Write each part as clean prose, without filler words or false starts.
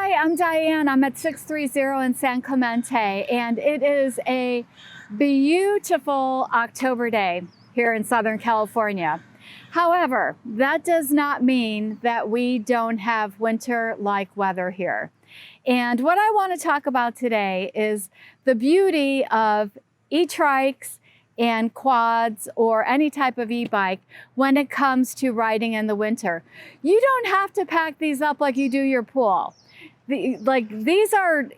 Hi, I'm Diane. I'm at 630 in San Clemente, and it is a beautiful October day here in Southern California. However, that does not mean that we don't have winter-like weather here. And what I want to talk about today is the beauty of e-trikes and quads or any type of e-bike when it comes to riding in the winter. You don't have to pack these up like you do your pool. These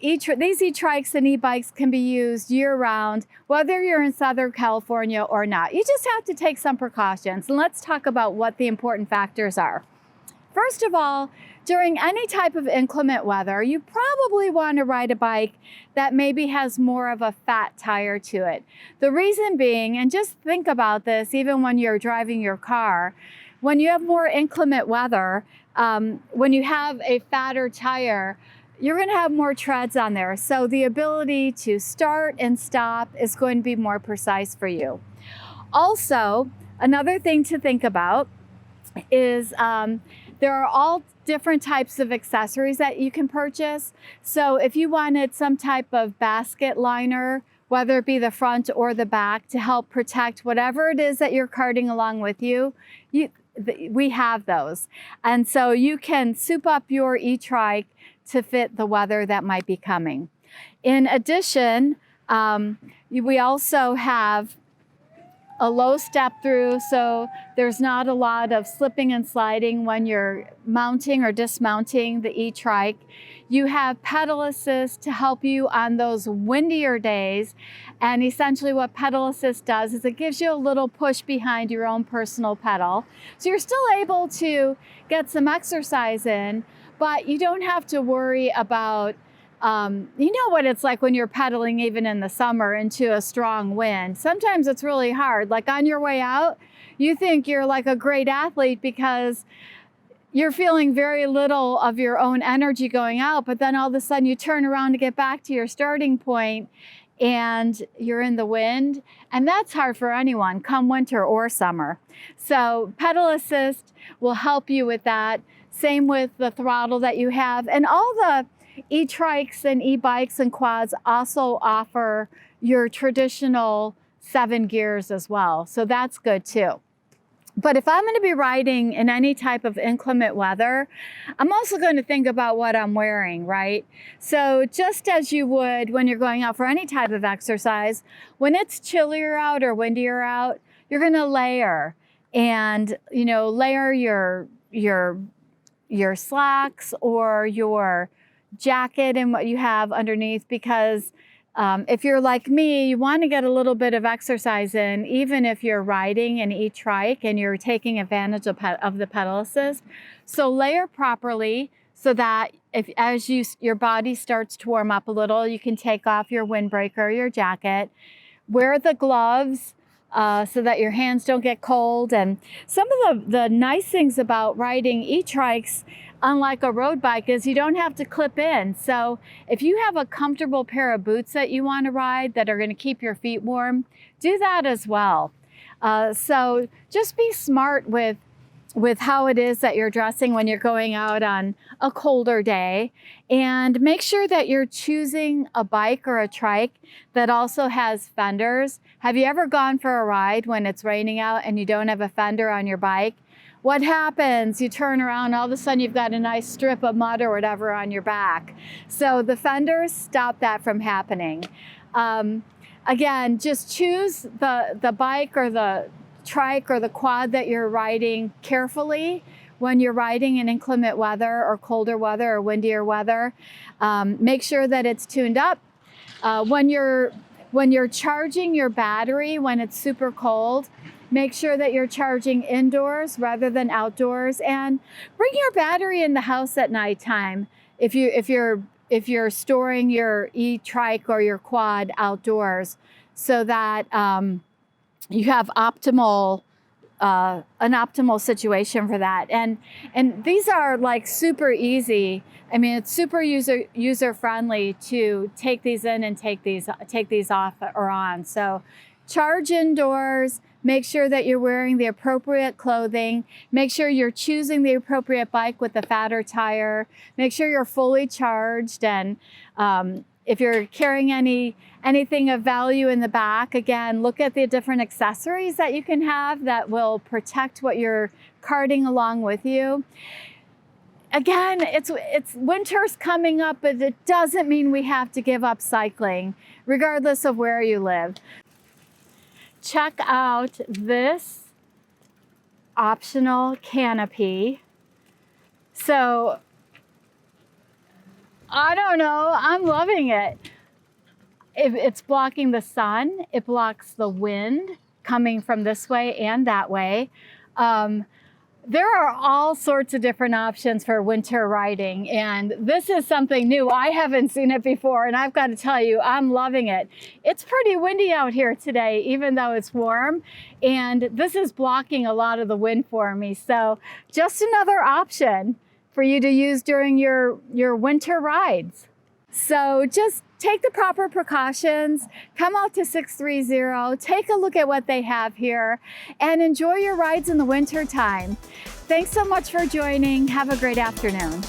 e-trikes and e-bikes can be used year-round, whether you're in Southern California or not. You just have to take some precautions, and let's talk about what the important factors are. First of all, during any type of inclement weather, you probably want to ride a bike that maybe has more of a fat tire to it. The reason being, and just think about this even when you're driving your car, when you have more inclement weather, when you have a fatter tire, you're going to have more treads on there. So the ability to start and stop is going to be more precise for you. Also, another thing to think about is there are all different types of accessories that you can purchase. So if you wanted some type of basket liner, whether it be the front or the back, to help protect whatever it is that you're carting along with you, we have those. And so you can soup up your e-trike to fit the weather that might be coming. In addition, we also have a low step through, so there's not a lot of slipping and sliding when you're mounting or dismounting the e-trike. You have pedal assist to help you on those windier days, and essentially what pedal assist does is it gives you a little push behind your own personal pedal. So you're still able to get some exercise in, but you don't have to worry about you know what it's like when you're pedaling even in the summer into a strong wind. Sometimes it's really hard. Like on your way out, you think you're like a great athlete because you're feeling very little of your own energy going out, but then all of a sudden you turn around to get back to your starting point and you're in the wind, and that's hard for anyone, come winter or summer. So pedal assist will help you with that. Same with the throttle that you have, and all the e-trikes and e-bikes and quads also offer your traditional 7 gears as well. So that's good too. But if I'm going to be riding in any type of inclement weather, I'm also going to think about what I'm wearing, right? So just as you would when you're going out for any type of exercise, when it's chillier out or windier out, you're going to layer and, you know, layer your slacks or your jacket and what you have underneath, because if you're like me, you want to get a little bit of exercise in, even if you're riding an e-trike and you're taking advantage of the pedal assist. So layer properly so that as your body starts to warm up a little, you can take off your windbreaker, your jacket, wear the gloves so that your hands don't get cold. And some of the nice things about riding e-trikes, unlike a road bike, is you don't have to clip in. So if you have a comfortable pair of boots that you want to ride that are going to keep your feet warm, do that as well. So just be smart with how it is that you're dressing when you're going out on a colder day, and make sure that you're choosing a bike or a trike that also has fenders. Have you ever gone for a ride when it's raining out and you don't have a fender on your bike? What happens? You turn around, all of a sudden you've got a nice strip of mud or whatever on your back. So the fenders stop that from happening. Again, just choose the bike or the trike or the quad that you're riding carefully when you're riding in inclement weather or colder weather or windier weather. Make sure that it's tuned up. When you're charging your battery when it's super cold, make sure that you're charging indoors rather than outdoors, and bring your battery in the house at nighttime if you're storing your e-trike or your quad outdoors, so that you have an optimal situation for that. And these are like super easy. I mean, it's super user friendly to take these in and take these off or on. So charge indoors, Make sure that you're wearing the appropriate clothing. Make sure you're choosing the appropriate bike with the fatter tire. Make sure you're fully charged, and if you're carrying anything of value in the back, again, look at the different accessories that you can have that will protect what you're carting along with you. Again, it's winter's coming up, but it doesn't mean we have to give up cycling, regardless of where you live. Check out this optional canopy. So, I don't know, I'm loving it. It's blocking the sun, it blocks the wind coming from this way and that way. There are all sorts of different options for winter riding, and this is something new. I haven't seen it before, and I've got to tell you, I'm loving it. It's pretty windy out here today, even though it's warm, and this is blocking a lot of the wind for me. So just another option for you to use during your winter rides. So just take the proper precautions, come out to 630, take a look at what they have here, and enjoy your rides in the winter time. Thanks so much for joining. Have a great afternoon.